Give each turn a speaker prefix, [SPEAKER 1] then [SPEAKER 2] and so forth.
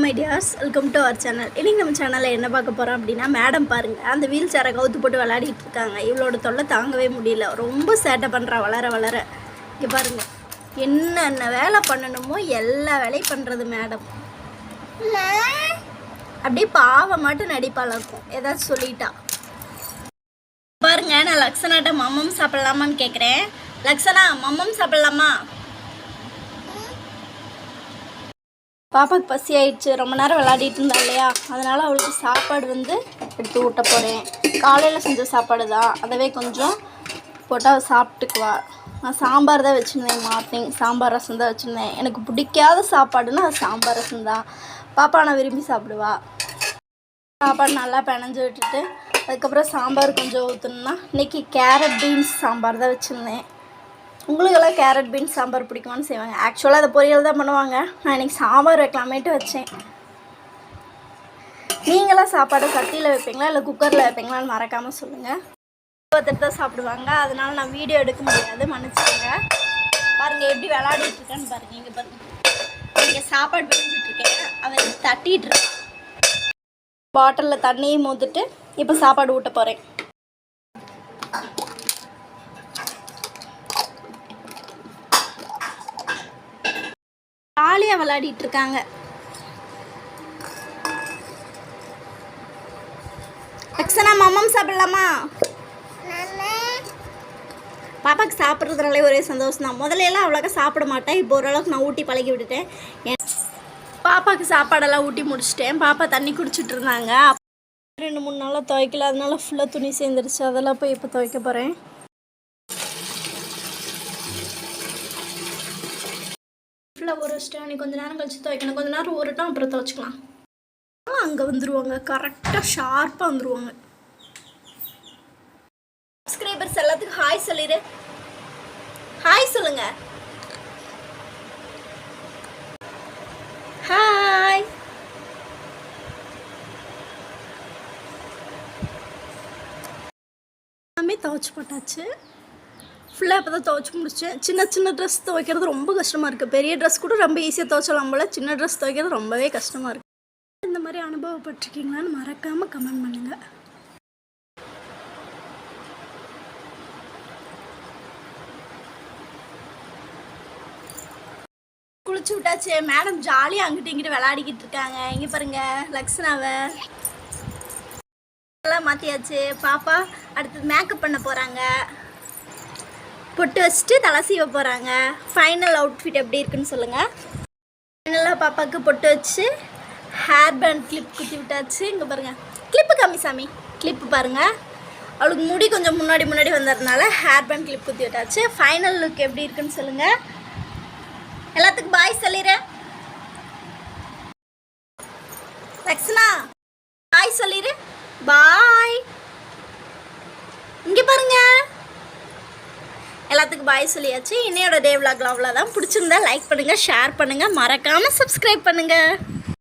[SPEAKER 1] My dears, welcome to our channel. இன்றைக்கி நம்ம சேனலில் என்ன பார்க்க போகிறோம் அப்படின்னா, மேடம் பாருங்கள், அந்த வீல் சேரை கவுத்து போட்டு விளையாடிட்டு இருக்காங்க. இவளோட தொல்லை தாங்கவே முடியல, ரொம்ப சேட்டை பண்ணுறா வளர வளர. இங்கே பாருங்கள், என்னென்ன வேலை பண்ணணுமோ எல்லா வேலையும் பண்ணுறது மேடம். அப்படியே பாவம் மட்டும் நடிப்பாள் இருக்கும் ஏதாச்சும் சொல்லிட்டா. பாருங்க, நான் லக்ஷனாட்ட மம்மம் சாப்பிட்லாமான்னு கேட்குறேன். லக்ஷனா, மம்மம் சாப்பிட்லாமா? பாப்பாவுக்கு பசி ஆயிடுச்சு, ரொம்ப நேரம் விளையாடிட்டு இருந்தா இல்லையா, அதனால் அவளுக்கு சாப்பாடு எடுத்து ஊட்ட போகிறேன். காலையில் செஞ்ச சாப்பாடு தான், அதவே கொஞ்சம் போட்டால் சாப்பிட்டுக்குவா. நான் சாம்பார் தான் வச்சுருந்தேன், மார்னிங் சாம்பார் ரசம் தான் வச்சுருந்தேன். எனக்கு பிடிக்காத சாப்பாடுன்னா அது சாம்பார் ரசம் தான். பாப்பா நான் விரும்பி சாப்பிடுவா. சாப்பாடு நல்லா பிணைஞ்சு விட்டுட்டு அதுக்கப்புறம் சாம்பார் கொஞ்சம் ஊற்றணுன்னா, இன்றைக்கி கேரட் பீன்ஸ் சாம்பார் தான் வச்சுருந்தேன். உங்களுக்கெல்லாம் கேரட் பீன்ஸ் சாம்பார் பிடிக்குமான்னு செய்வாங்க. ஆக்சுவலாக அதை பொரியல் தான் பண்ணுவாங்க. நான் இன்றைக்கி சாம்பார் வைக்கலாமேட்டு வச்சேன். நீங்களாம் சாப்பாடு சட்டியில் வைப்பீங்களா இல்லை குக்கரில் வைப்பீங்களான்னு மறக்காமல் சொல்லுங்கள். ஒருத்தர் தான் சாப்பிடுவாங்க, அதனால் நான் வீடியோ எடுக்க முடியாது, மன்னிச்சுக்கோங்க. பாருங்கள் எப்படி விளையாடிட்டுருக்கேன்னு பாருங்கள். இங்கே பாருங்கள், இங்கே சாப்பாடு பிடிச்சிட்ருக்கேன், அவன் தட்டிகிட்ருக்கான். பாட்டிலில் தண்ணியும் ஊற்றிட்டு இப்போ சாப்பாடு ஊட்ட போகிறேன். ஜாலியாக விளையாடிட்டு இருக்காங்க. லக்ஷனா, மம்மம் சாப்பிடலாமா? பாப்பாவுக்கு சாப்பிட்றதுனாலே ஒரே சந்தோஷம் தான். முதலையெல்லாம் அவ்வளோக்கா சாப்பிட மாட்டேன், இப்போ ஓரளவுக்கு நான் ஊட்டி பழகி விட்டுட்டேன். பாப்பாவுக்கு சாப்பாடெல்லாம் ஊட்டி முடிச்சிட்டேன். பாப்பா தண்ணி குடிச்சிட்டு இருந்தாங்க. 2-3 நாளாக துவைக்கல, அதனால ஃபுல்லாக துணி சேர்ந்துருச்சு. அதெல்லாம் போய் இப்போ துவைக்க போகிறேன். ஃபுல்லாக ஒரு ஸ்டானி கொஞ்சம் நேரம் கழிச்சு துவைக்கணும். கொஞ்சம் நேரம் ஊறட்டும், அப்புறம் துவைச்சிக்கலாம். அங்கே வந்துடுவாங்க, கரெக்டாக ஷார்ப்பாக வந்துடுவாங்க. சப்ஸ்கிரைபர்ஸ் எல்லாத்துக்கும் ஹாய் சொல்லிடு. ஹாய் சொல்லுங்க. ஹாய். எல்லாமே துவைச்சி போட்டாச்சு. ஃபுல்லாக இப்போ தான் துவைச்சி முடிச்சேன். சின்ன சின்ன ட்ரெஸ் துவைக்கிறது ரொம்ப கஷ்டமாக இருக்குது. பெரிய ட்ரெஸ் கூட ரொம்ப ஈஸியாக துவைச்சலாம் போல், சின்ன ட்ரெஸ் துவைக்கிறது ரொம்பவே கஷ்டமாக இருக்குது. இந்த மாதிரி அனுபவப்பட்டிருக்கீங்களான்னு மறக்காமல் கமெண்ட் பண்ணுங்கள். குளிச்சு விட்டாச்சு. மேடம் ஜாலியாக அங்கிட்டு இங்கிட்டு விளையாடிக்கிட்டு இருக்காங்க. இங்கே பாருங்கள், லக்ஷனாவை எல்லாம் மாற்றியாச்சு. பாப்பா அடுத்து மேக்கப் பண்ண போகிறாங்க. பொட்டு வச்சுட்டு தலை சீவ போகிறாங்க. ஃபைனல் அவுட்ஃபிட் எப்படி இருக்குன்னு சொல்லுங்கள். ஃபைனலாக பாப்பாவுக்கு பொட்டு வச்சு ஹேர் பேண்ட் கிளிப் குத்தி விட்டாச்சு. இங்கே பாருங்கள், கிளிப்பு காமி சாமி, கிளிப்பு பாருங்கள். அவளுக்கு முடி கொஞ்சம் முன்னாடி வந்ததுனால ஹேர் பேண்ட் கிளிப் குத்தி விட்டாச்சு. ஃபைனல் லுக் எப்படி இருக்குன்னு சொல்லுங்கள். எல்லாத்துக்கும் பாய் சொல்லிடுறேன். லக்ஷனா, பாய் சொல்லிடு. பாய். இங்கே பாருங்க, எல்லாத்துக்கும் பாய் சொல்லியாச்சு. இன்னையோட டே விலாக்ல அவ்வளோதான். பிடிச்சிருந்தா லைக் பண்ணுங்கள், ஷேர் பண்ணுங்கள், மறக்காமல் சப்ஸ்கிரைப் பண்ணுங்கள்.